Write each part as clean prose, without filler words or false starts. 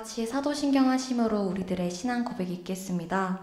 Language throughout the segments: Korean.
같이 사도신경 하심으로 우리들의 신앙 고백 읽겠습니다.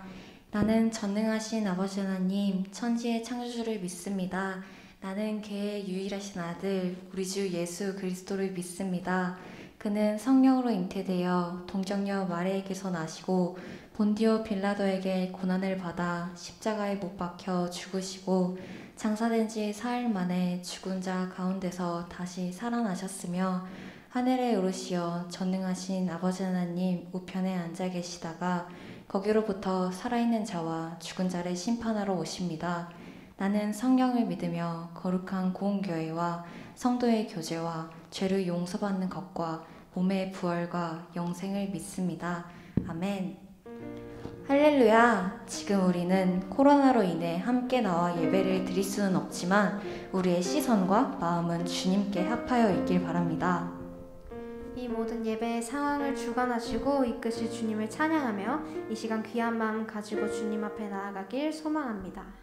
나는 전능하신 아버지 하나님, 천지의 창조주를 믿습니다. 나는 그의 유일하신 아들, 우리 주 예수 그리스도를 믿습니다. 그는 성령으로 잉태되어 동정녀 마리아에게서 나시고 본디오 빌라도에게 고난을 받아 십자가에 못 박혀 죽으시고 장사된 지 사흘 만에 죽은 자 가운데서 다시 살아나셨으며 하늘에 오르시어 전능하신 아버지 하나님 우편에 앉아 계시다가 거기로부터 살아있는 자와 죽은 자를 심판하러 오십니다. 나는 성령을 믿으며 거룩한 공교회와 성도의 교제와 죄를 용서받는 것과 몸의 부활과 영생을 믿습니다. 아멘. 할렐루야! 지금 우리는 코로나로 인해 함께 나와 예배를 드릴 수는 없지만 우리의 시선과 마음은 주님께 합하여 있길 바랍니다. 이 모든 예배의 상황을 주관하시고 이끄실 주님을 찬양하며 이 시간 귀한 마음 가지고 주님 앞에 나아가길 소망합니다.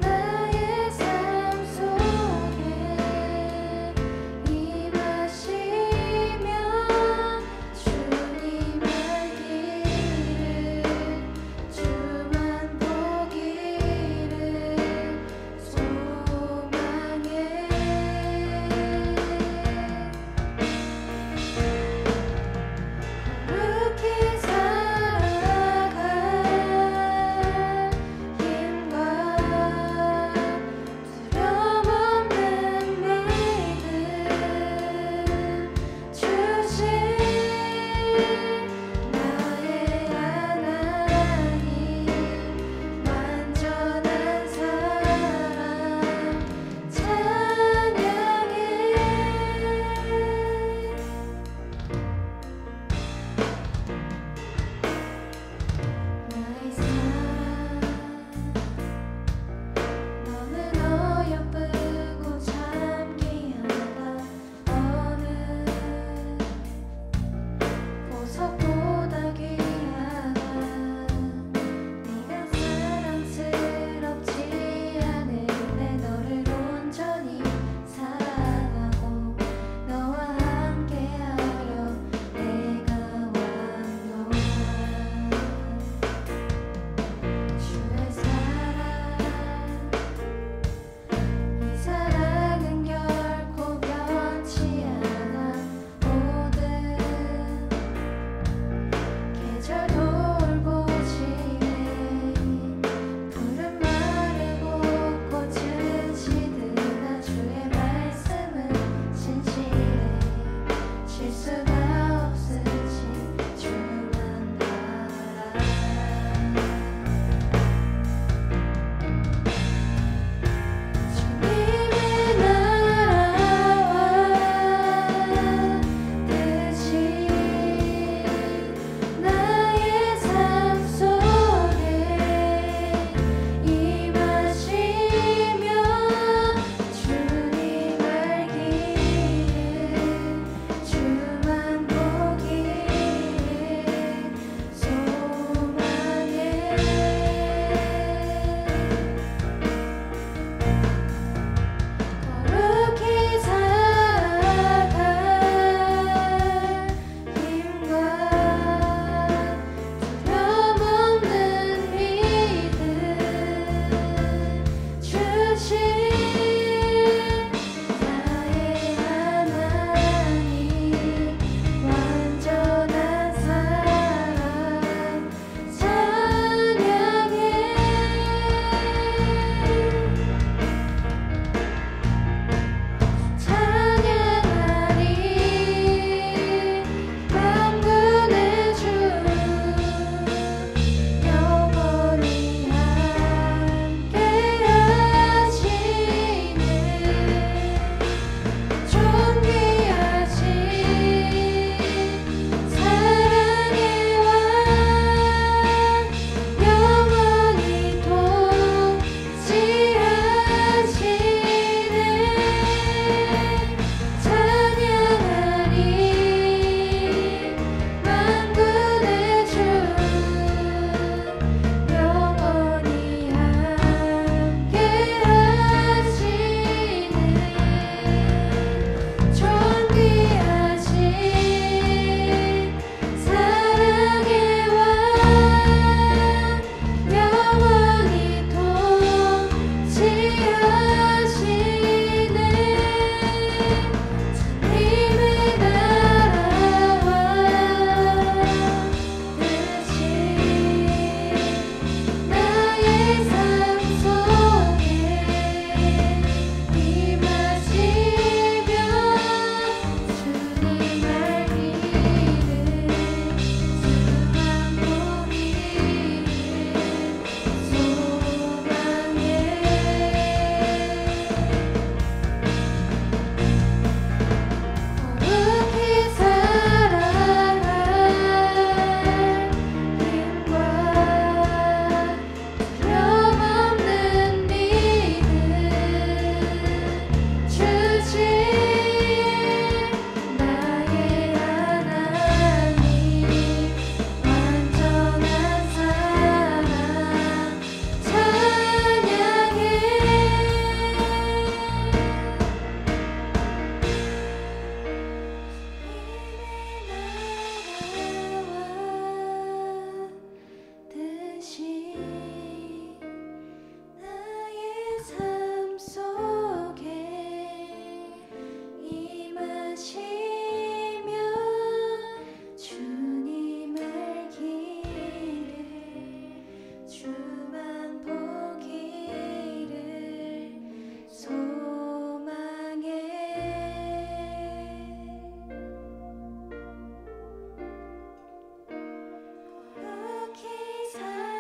나의 삶 속 삶 속에 임하시며 주님의 길을 주만 보기를 소망해. 거룩히 살아갈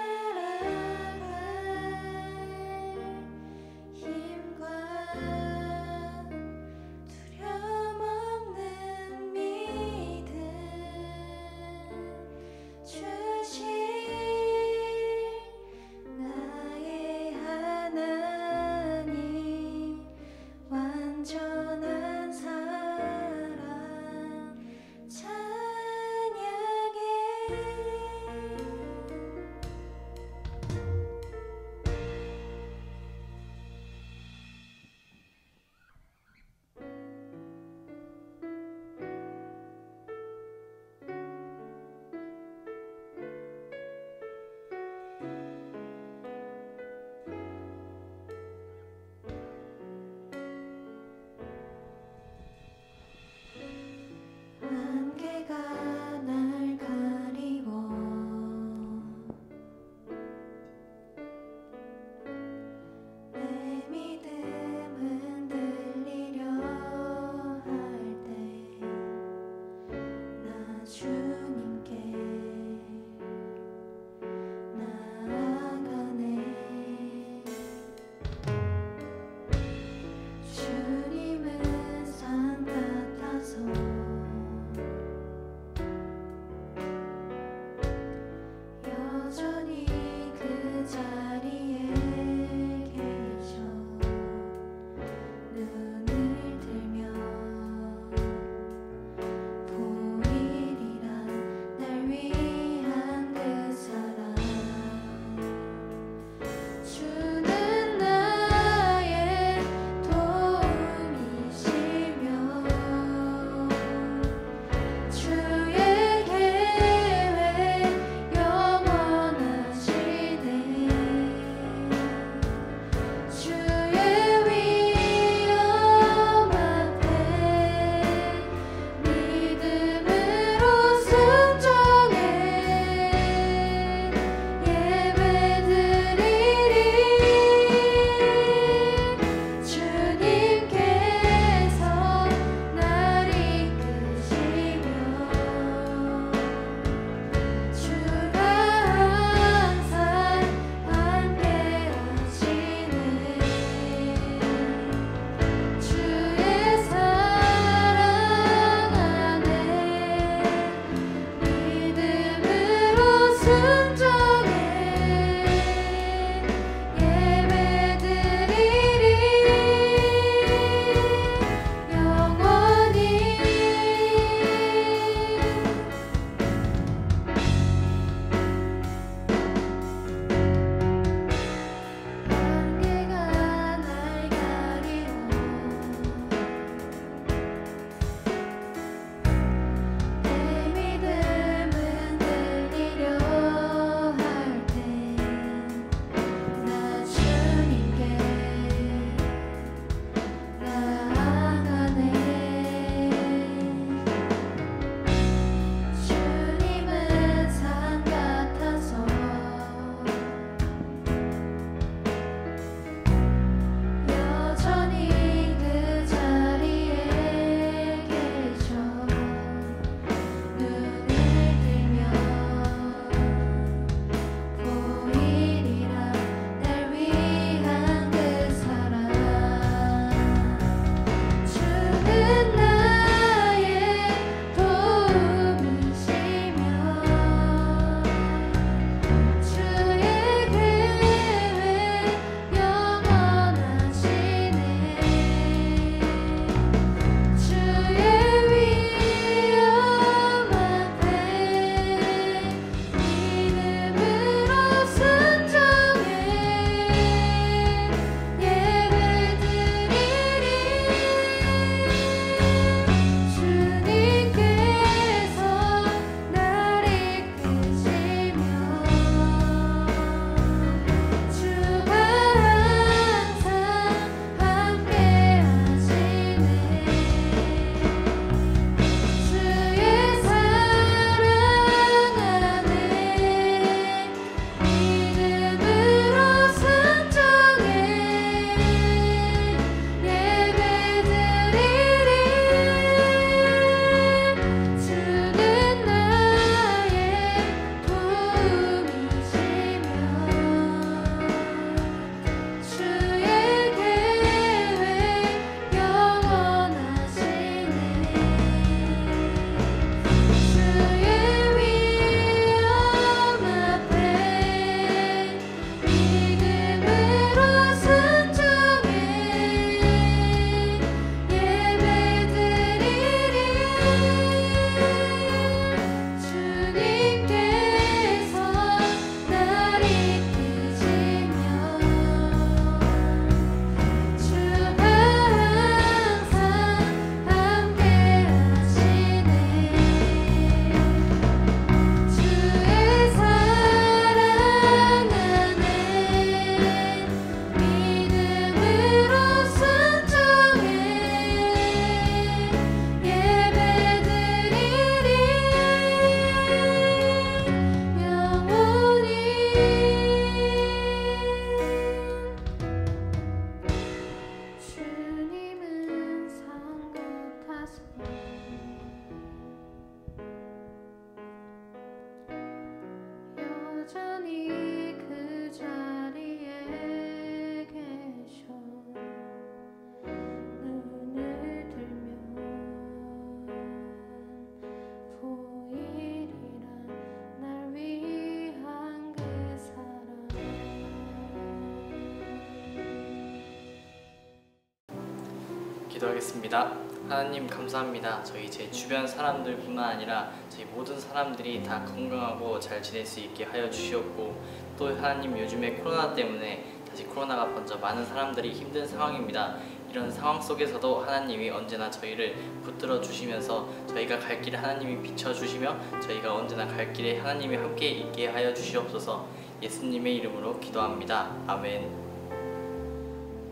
기도하겠습니다. 하나님 감사합니다. 저희 제 주변 사람들뿐만 아니라 저희 모든 사람들이 다 건강하고 잘 지낼 수 있게 하여 주시옵고, 또 하나님 요즘에 코로나 때문에 다시 코로나가 번져 많은 사람들이 힘든 상황입니다. 이런 상황 속에서도 하나님이 언제나 저희를 붙들어 주시면서 저희가 갈 길에 하나님이 비춰주시며 저희가 언제나 갈 길에 하나님이 함께 있게 하여 주시옵소서. 예수님의 이름으로 기도합니다. 아멘.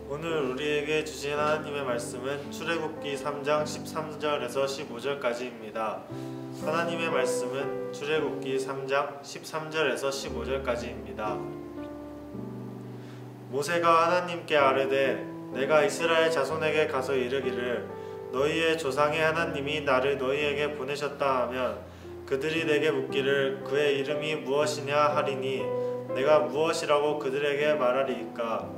오늘 우리에게 주신 하나님의 말씀은 출애굽기 3장 13절에서 15절까지입니다. 하나님의 말씀은 출애굽기 3장 13절에서 15절까지입니다. 모세가 하나님께 아뢰되 내가 이스라엘 자손에게 가서 이르기를 너희의 조상의 하나님이 나를 너희에게 보내셨다 하면 그들이 내게 묻기를 그의 이름이 무엇이냐 하리니 내가 무엇이라고 그들에게 말하리이까.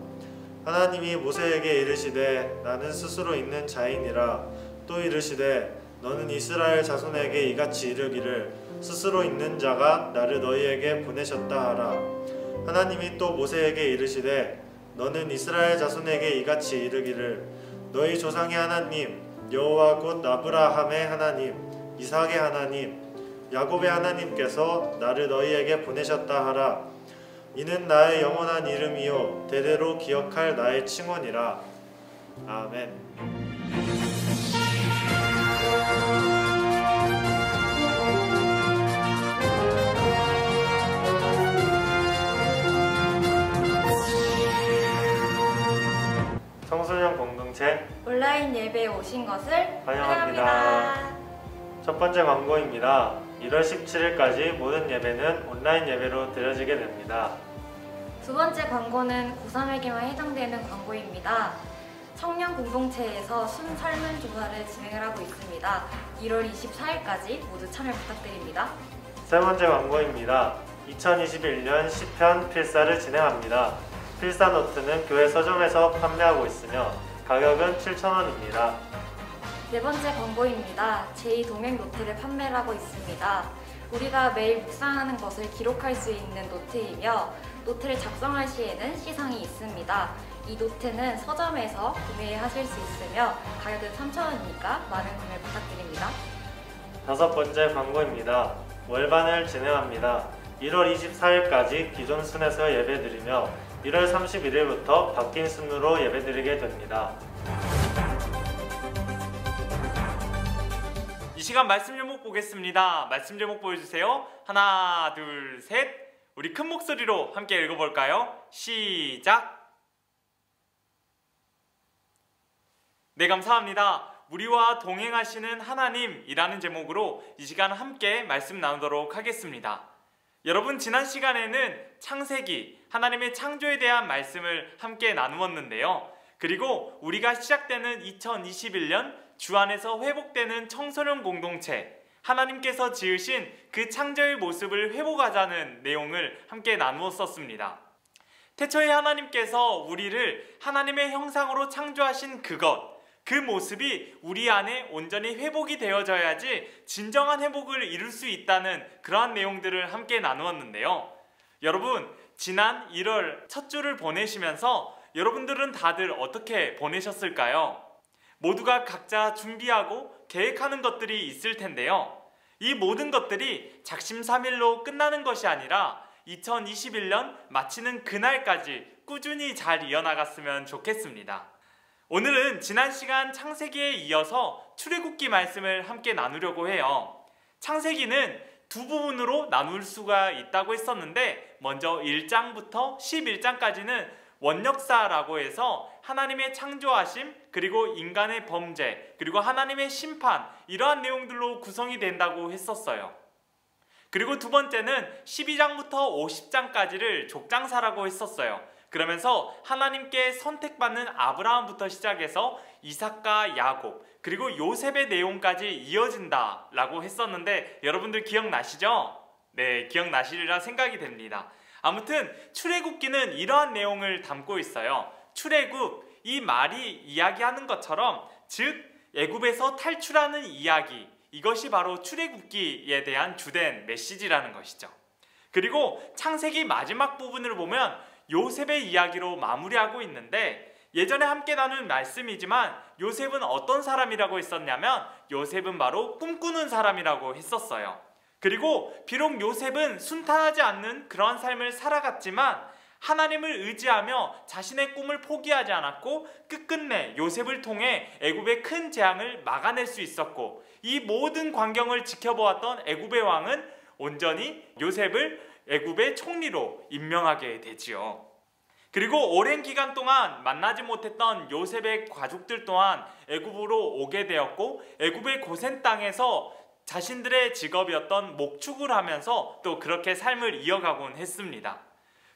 하나님이 모세에게 이르시되 나는 스스로 있는 자이니라. 또 이르시되 너는 이스라엘 자손에게 이같이 이르기를 스스로 있는 자가 나를 너희에게 보내셨다 하라. 하나님이 또 모세에게 이르시되 너는 이스라엘 자손에게 이같이 이르기를 너희 조상의 하나님 여호와 곧 아브라함의 하나님 이삭의 하나님 야곱의 하나님께서 나를 너희에게 보내셨다 하라. 이는 나의 영원한 이름이요 대대로 기억할 나의 칭언이라. 아멘. 청소년 공동체 온라인 예배에 오신 것을 환영합니다. 첫 번째 광고입니다. 1월 17일까지 모든 예배는 온라인 예배로 드려지게 됩니다. 두 번째 광고는 고3에게만 해당되는 광고입니다. 청년 공동체에서 설문조사를 진행을 하고 있습니다. 1월 24일까지 모두 참여 부탁드립니다. 세 번째 광고입니다. 2021년 시편 필사를 진행합니다. 필사 노트는 교회 서점에서 판매하고 있으며 가격은 7,000원입니다. 네 번째 광고입니다. 제2동행 노트를 판매를 하고 있습니다. 우리가 매일 묵상하는 것을 기록할 수 있는 노트이며 노트를 작성할 시에는 시상이 있습니다. 이 노트는 서점에서 구매하실 수 있으며 가격은 3,000원이니까 많은 구매 부탁드립니다. 다섯 번째 광고입니다. 월반을 진행합니다. 1월 24일까지 기존 순에서 예배드리며 1월 31일부터 바뀐 순으로 예배드리게 됩니다. 이 시간 말씀 제목 보겠습니다. 말씀 제목 보여주세요. 하나, 둘, 셋. 우리 큰 목소리로 함께 읽어볼까요? 시작! 네, 감사합니다. 우리와 동행하시는 하나님이라는 제목으로 이 시간 함께 말씀 나누도록 하겠습니다. 여러분, 지난 시간에는 창세기, 하나님의 창조에 대한 말씀을 함께 나누었는데요. 그리고 우리가 시작되는 2021년 주 안에서 회복되는 청소년 공동체, 하나님께서 지으신 그 창조의 모습을 회복하자는 내용을 함께 나누었었습니다. 태초에 하나님께서 우리를 하나님의 형상으로 창조하신 그 모습이 우리 안에 온전히 회복이 되어져야지 진정한 회복을 이룰 수 있다는 그러한 내용들을 함께 나누었는데요. 여러분, 지난 1월 첫 주를 보내시면서 여러분들은 다들 어떻게 보내셨을까요? 모두가 각자 준비하고 계획하는 것들이 있을 텐데요. 이 모든 것들이 작심삼일로 끝나는 것이 아니라 2021년 마치는 그날까지 꾸준히 잘 이어나갔으면 좋겠습니다. 오늘은 지난 시간 창세기에 이어서 출애굽기 말씀을 함께 나누려고 해요. 창세기는 두 부분으로 나눌 수가 있다고 했었는데 먼저 1장부터 11장까지는 원역사라고 해서 하나님의 창조하심, 그리고 인간의 범죄, 그리고 하나님의 심판, 이러한 내용들로 구성이 된다고 했었어요. 그리고 두 번째는 12장부터 50장까지를 족장사라고 했었어요. 그러면서 하나님께 선택받는 아브라함부터 시작해서 이삭과 야곱, 그리고 요셉의 내용까지 이어진다라고 했었는데 여러분들 기억나시죠? 네, 기억나시리라 생각이 됩니다. 아무튼 출애굽기는 이러한 내용을 담고 있어요. 출애굽, 이 말이 이야기하는 것처럼 즉 애굽에서 탈출하는 이야기, 이것이 바로 출애굽기에 대한 주된 메시지라는 것이죠. 그리고 창세기 마지막 부분을 보면 요셉의 이야기로 마무리하고 있는데 예전에 함께 나눈 말씀이지만 요셉은 어떤 사람이라고 했었냐면 요셉은 바로 꿈꾸는 사람이라고 했었어요. 그리고 비록 요셉은 순탄하지 않는 그러한 삶을 살아갔지만 하나님을 의지하며 자신의 꿈을 포기하지 않았고 끝끝내 요셉을 통해 애굽의 큰 재앙을 막아낼 수 있었고 이 모든 광경을 지켜보았던 애굽의 왕은 온전히 요셉을 애굽의 총리로 임명하게 되지요. 그리고 오랜 기간 동안 만나지 못했던 요셉의 가족들 또한 애굽으로 오게 되었고 애굽의 고센 땅에서 자신들의 직업이었던 목축을 하면서 또 그렇게 삶을 이어가곤 했습니다.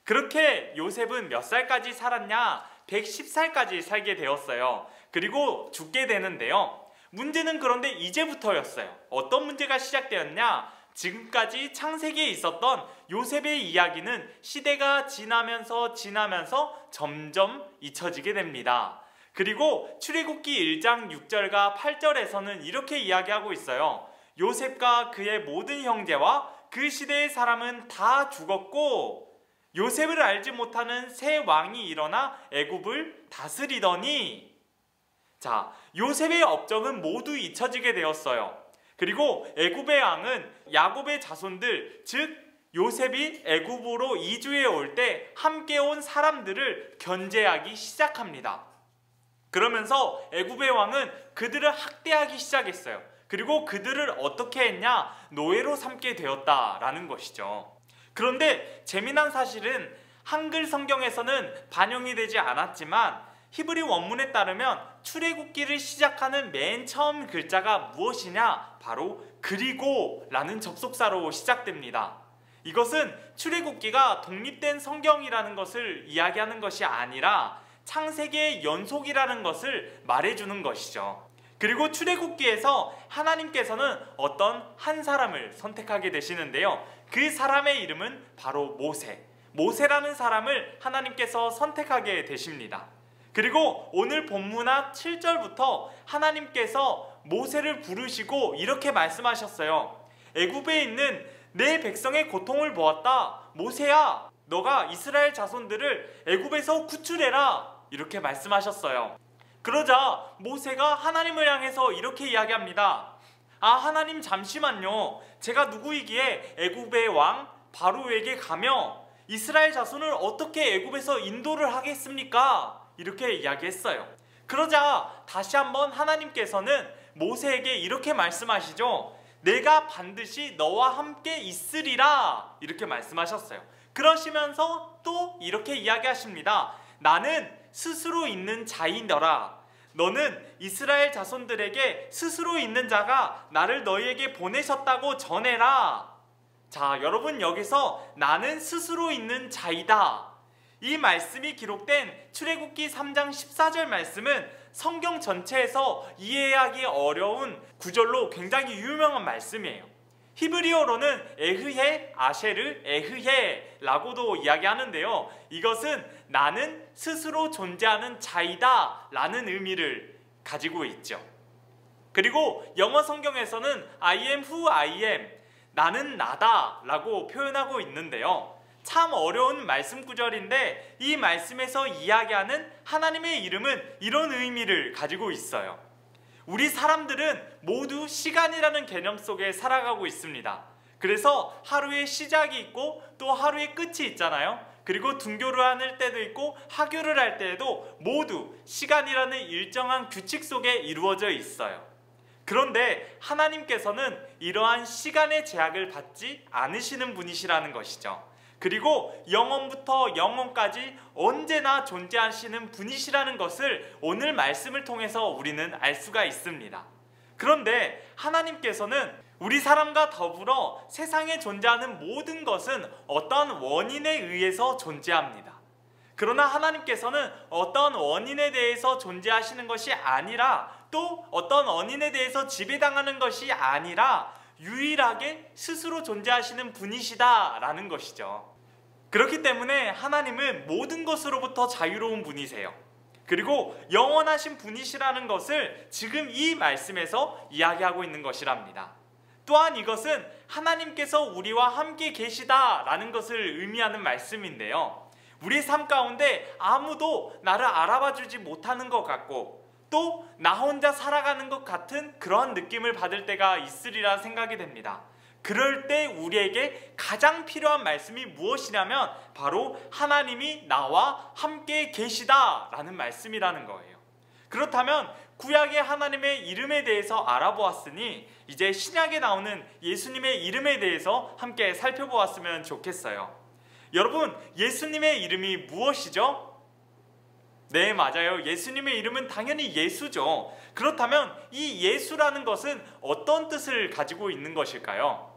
그렇게 요셉은 몇 살까지 살았냐? 110살까지 살게 되었어요. 그리고 죽게 되는데요. 문제는 그런데 이제부터였어요. 어떤 문제가 시작되었냐? 지금까지 창세기에 있었던 요셉의 이야기는 시대가 지나면서 점점 잊혀지게 됩니다. 그리고 출애굽기 1장 6절과 8절에서는 이렇게 이야기하고 있어요. 요셉과 그의 모든 형제와 그 시대의 사람은 다 죽었고 요셉을 알지 못하는 새 왕이 일어나 애굽을 다스리더니 자, 요셉의 업적은 모두 잊혀지게 되었어요. 그리고 애굽의 왕은 야곱의 자손들, 즉 요셉이 애굽으로 이주해 올 때 함께 온 사람들을 견제하기 시작합니다. 그러면서 애굽의 왕은 그들을 학대하기 시작했어요. 그리고 그들을 어떻게 했냐? 노예로 삼게 되었다라는 것이죠. 그런데 재미난 사실은 한글 성경에서는 반영이 되지 않았지만 히브리 원문에 따르면 출애굽기를 시작하는 맨 처음 글자가 무엇이냐? 바로 그리고 라는 접속사로 시작됩니다. 이것은 출애굽기가 독립된 성경이라는 것을 이야기하는 것이 아니라 창세기의 연속이라는 것을 말해주는 것이죠. 그리고 출애굽기에서 하나님께서는 어떤 한 사람을 선택하게 되시는데요. 그 사람의 이름은 바로 모세. 모세라는 사람을 하나님께서 선택하게 되십니다. 그리고 오늘 본문학 7절부터 하나님께서 모세를 부르시고 이렇게 말씀하셨어요. 애굽에 있는 내 백성의 고통을 보았다. 모세야, 너가 이스라엘 자손들을 애굽에서 구출해라. 이렇게 말씀하셨어요. 그러자 모세가 하나님을 향해서 이렇게 이야기합니다. 아, 하나님 잠시만요. 제가 누구이기에 애굽의 왕 바로에게 가며 이스라엘 자손을 어떻게 애굽에서 인도를 하겠습니까? 이렇게 이야기했어요. 그러자 다시 한번 하나님께서는 모세에게 이렇게 말씀하시죠. 내가 반드시 너와 함께 있으리라. 이렇게 말씀하셨어요. 그러시면서 또 이렇게 이야기하십니다. 나는 스스로 있는 자이더라. 너는 이스라엘 자손들에게 스스로 있는 자가 나를 너희에게 보내셨다고 전해라. 자, 여러분 여기서 나는 스스로 있는 자이다. 이 말씀이 기록된 출애굽기 3장 14절 말씀은 성경 전체에서 이해하기 어려운 구절로 굉장히 유명한 말씀이에요. 히브리어로는 에흐헤, 아쉐르, 에흐헤라고도 이야기하는데요. 이것은 나는 스스로 존재하는 자이다 라는 의미를 가지고 있죠. 그리고 영어 성경에서는 I am who I am, 나는 나다 라고 표현하고 있는데요. 참 어려운 말씀 구절인데 이 말씀에서 이야기하는 하나님의 이름은 이런 의미를 가지고 있어요. 우리 사람들은 모두 시간이라는 개념 속에 살아가고 있습니다. 그래서 하루의 시작이 있고 또 하루의 끝이 있잖아요. 그리고 등교를 할 때도 있고 하교를 할 때에도 모두 시간이라는 일정한 규칙 속에 이루어져 있어요. 그런데 하나님께서는 이러한 시간의 제약을 받지 않으시는 분이시라는 것이죠. 그리고 영원부터 영원까지 언제나 존재하시는 분이시라는 것을 오늘 말씀을 통해서 우리는 알 수가 있습니다. 그런데 하나님께서는 우리 사람과 더불어 세상에 존재하는 모든 것은 어떤 원인에 의해서 존재합니다. 그러나 하나님께서는 어떤 원인에 대해서 존재하시는 것이 아니라 또 어떤 원인에 대해서 지배당하는 것이 아니라 유일하게 스스로 존재하시는 분이시다라는 것이죠. 그렇기 때문에 하나님은 모든 것으로부터 자유로운 분이세요. 그리고 영원하신 분이시라는 것을 지금 이 말씀에서 이야기하고 있는 것이랍니다. 또한 이것은 하나님께서 우리와 함께 계시다라는 것을 의미하는 말씀인데요. 우리의 삶 가운데 아무도 나를 알아봐 주지 못하는 것 같고 또 나 혼자 살아가는 것 같은 그러한 느낌을 받을 때가 있으리라 생각이 됩니다. 그럴 때 우리에게 가장 필요한 말씀이 무엇이냐면 바로 하나님이 나와 함께 계시다라는 말씀이라는 거예요. 그렇다면 구약의 하나님의 이름에 대해서 알아보았으니 이제 신약에 나오는 예수님의 이름에 대해서 함께 살펴보았으면 좋겠어요. 여러분, 예수님의 이름이 무엇이죠? 네, 맞아요. 예수님의 이름은 당연히 예수죠. 그렇다면 이 예수라는 것은 어떤 뜻을 가지고 있는 것일까요?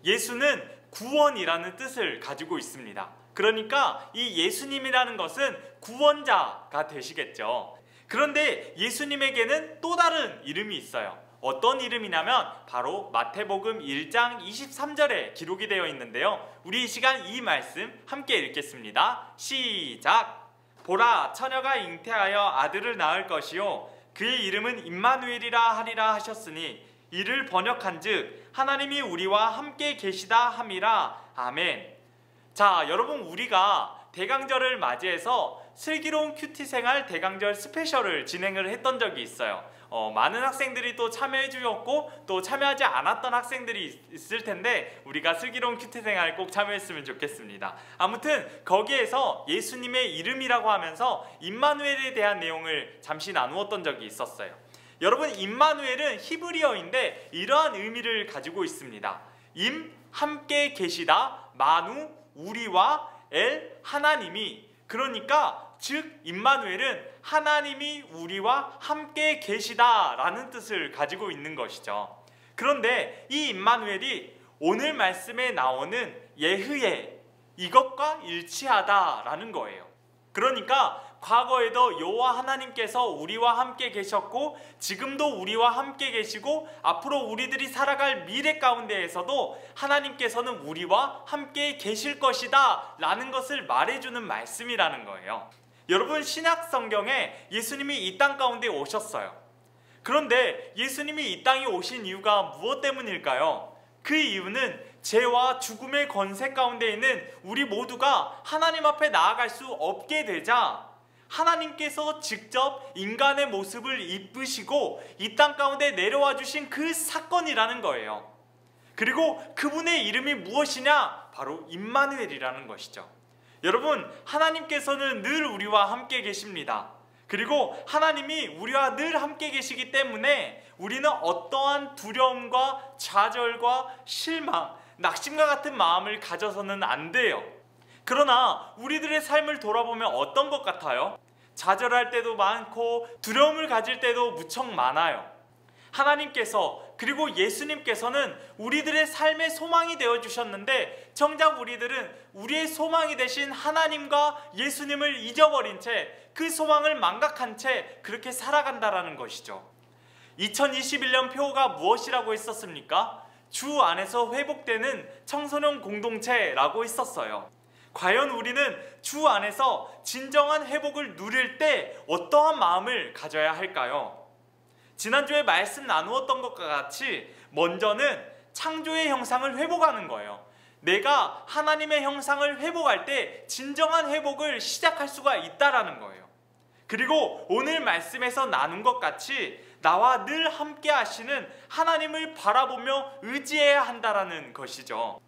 예수는 구원이라는 뜻을 가지고 있습니다. 그러니까 이 예수님이라는 것은 구원자가 되시겠죠. 그런데 예수님에게는 또 다른 이름이 있어요. 어떤 이름이냐면 바로 마태복음 1장 23절에 기록이 되어 있는데요. 우리 이 시간 이 말씀 함께 읽겠습니다. 시작! 보라, 처녀가 잉태하여 아들을 낳을 것이요 그의 이름은 임마누엘이라 하리라 하셨으니 이를 번역한즉 하나님이 우리와 함께 계시다 함이라. 아멘. 자, 여러분, 우리가 대강절을 맞이해서 슬기로운 큐티 생활 대강절 스페셜을 진행을 했던 적이 있어요. 많은 학생들이 또 참여해 주셨고 또 참여하지 않았던 학생들이 있을 텐데 우리가 슬기로운 큐티 생활 꼭 참여했으면 좋겠습니다. 아무튼 거기에서 예수님의 이름이라고 하면서 임마누엘에 대한 내용을 잠시 나누었던 적이 있었어요. 여러분, 임마누엘은 히브리어인데 이러한 의미를 가지고 있습니다. 임, 함께 계시다, 마누, 우리와, 엘, 하나님이. 그러니까 즉 임마누엘은 하나님이 우리와 함께 계시다라는 뜻을 가지고 있는 것이죠. 그런데 이 임마누엘이 오늘 말씀에 나오는 예흐예, 이것과 일치하다라는 거예요. 그러니까 과거에도 여호와 하나님께서 우리와 함께 계셨고 지금도 우리와 함께 계시고 앞으로 우리들이 살아갈 미래 가운데에서도 하나님께서는 우리와 함께 계실 것이다 라는 것을 말해주는 말씀이라는 거예요. 여러분, 신약 성경에 예수님이 이 땅 가운데 오셨어요. 그런데 예수님이 이 땅에 오신 이유가 무엇 때문일까요? 그 이유는 죄와 죽음의 권세 가운데 있는 우리 모두가 하나님 앞에 나아갈 수 없게 되자 하나님께서 직접 인간의 모습을 입으시고 이 땅 가운데 내려와 주신 그 사건이라는 거예요. 그리고 그분의 이름이 무엇이냐? 바로 임마누엘이라는 것이죠. 여러분, 하나님께서는 늘 우리와 함께 계십니다. 그리고 하나님이 우리와 늘 함께 계시기 때문에 우리는 어떠한 두려움과 좌절과 실망, 낙심과 같은 마음을 가져서는 안 돼요. 그러나 우리들의 삶을 돌아보면 어떤 것 같아요? 좌절할 때도 많고 두려움을 가질 때도 무척 많아요. 하나님께서 그리고 예수님께서는 우리들의 삶의 소망이 되어주셨는데 정작 우리들은 우리의 소망이 되신 하나님과 예수님을 잊어버린 채 그 소망을 망각한 채 그렇게 살아간다라는 것이죠. 2021년 표어가 무엇이라고 했었습니까? 주 안에서 회복되는 청소년 공동체라고 했었어요. 과연 우리는 주 안에서 진정한 회복을 누릴 때 어떠한 마음을 가져야 할까요? 지난주에 말씀 나누었던 것과 같이 먼저는 창조의 형상을 회복하는 거예요. 내가 하나님의 형상을 회복할 때 진정한 회복을 시작할 수가 있다라는 거예요. 그리고 오늘 말씀에서 나눈 것 같이 나와 늘 함께 하시는 하나님을 바라보며 의지해야 한다라는 것이죠.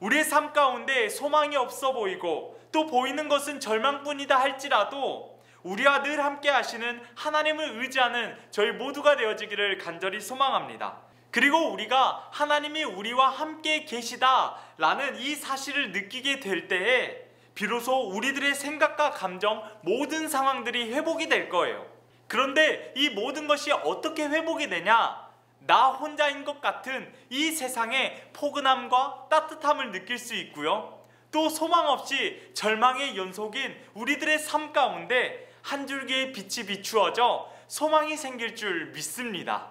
우리의 삶 가운데 소망이 없어 보이고 또 보이는 것은 절망뿐이다 할지라도 우리와 늘 함께 하시는 하나님을 의지하는 저희 모두가 되어지기를 간절히 소망합니다. 그리고 우리가 하나님이 우리와 함께 계시다라는 이 사실을 느끼게 될 때에 비로소 우리들의 생각과 감정, 모든 상황들이 회복이 될 거예요. 그런데 이 모든 것이 어떻게 회복이 되냐? 나 혼자인 것 같은 이 세상의 포근함과 따뜻함을 느낄 수 있고요. 또 소망 없이 절망의 연속인 우리들의 삶 가운데 한 줄기의 빛이 비추어져 소망이 생길 줄 믿습니다.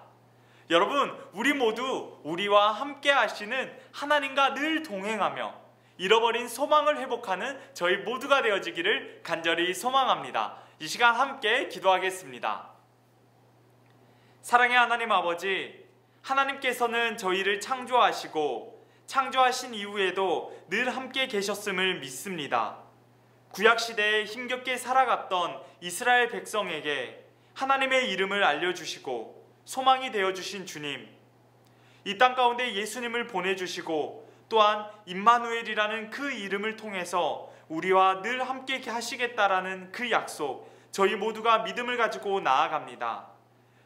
여러분, 우리 모두 우리와 함께 하시는 하나님과 늘 동행하며 잃어버린 소망을 회복하는 저희 모두가 되어지기를 간절히 소망합니다. 이 시간 함께 기도하겠습니다. 사랑의 하나님 아버지, 하나님께서는 저희를 창조하시고 창조하신 이후에도 늘 함께 계셨음을 믿습니다. 구약 시대에 힘겹게 살아갔던 이스라엘 백성에게 하나님의 이름을 알려주시고 소망이 되어주신 주님, 이 땅 가운데 예수님을 보내주시고 또한 임마누엘이라는 그 이름을 통해서 우리와 늘 함께 하시겠다라는 그 약속, 저희 모두가 믿음을 가지고 나아갑니다.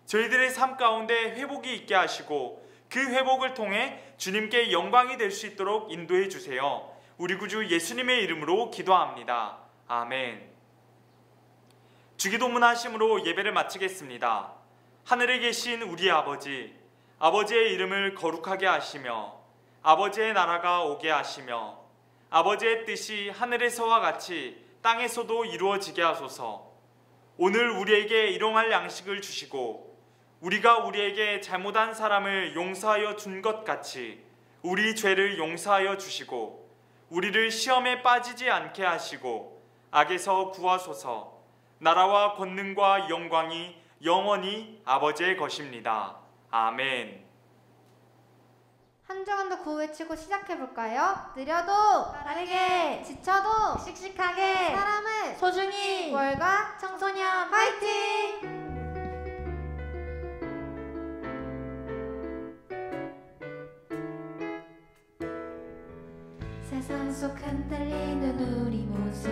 저희들의 삶 가운데 회복이 있게 하시고 그 회복을 통해 주님께 영광이 될 수 있도록 인도해 주세요. 우리 구주 예수님의 이름으로 기도합니다. 아멘. 주기도문 하심으로 예배를 마치겠습니다. 하늘에 계신 우리 아버지, 아버지의 이름을 거룩하게 하시며 아버지의 나라가 오게 하시며 아버지의 뜻이 하늘에서와 같이 땅에서도 이루어지게 하소서. 오늘 우리에게 일용할 양식을 주시고 우리가 우리에게 잘못한 사람을 용서하여 준 것 같이 우리 죄를 용서하여 주시고 우리를 시험에 빠지지 않게 하시고 악에서 구하소서. 나라와 권능과 영광이 영원히 아버지의 것입니다. 아멘. 한 주간 더 구호 외치고 시작해볼까요? 느려도 빠르게, 지쳐도 씩씩하게, 사람은 소중히 월과 청소년 화이팅! 세상 속 흔들리는 우리 모습